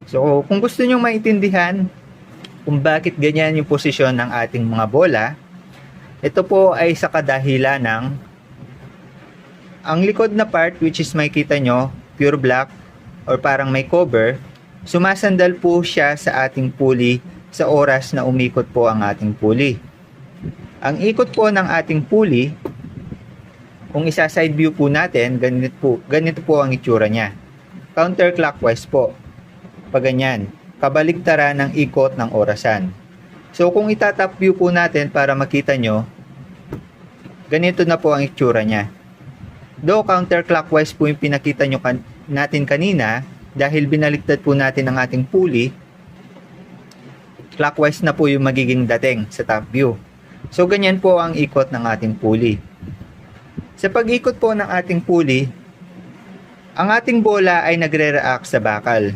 So, kung gusto nyo maintindihan kung bakit ganyan yung posisyon ng ating mga bola, ito po ay sa kadahilan ng ang likod na part, which is makikita nyo, pure black or parang may cover, sumasandal po siya sa ating pulley sa oras na umikot po ang ating pulley. Ang ikot po ng ating pulley, kung isa side view po natin, ganito po ang itsura niya. Counterclockwise po. Pag ganyan, kabaligtaran ng ikot ng orasan. So kung itatop view po natin para makita nyo, ganito na po ang itsura niya. Though counterclockwise po yung pinakita nyo natin kanina, dahil binaliktad po natin ang ating pulley, clockwise na po yung magiging dating sa top view. So ganyan po ang ikot ng ating pulley. Sa pag-ikot po ng ating pulley, ang ating bola ay nagre-react sa bakal.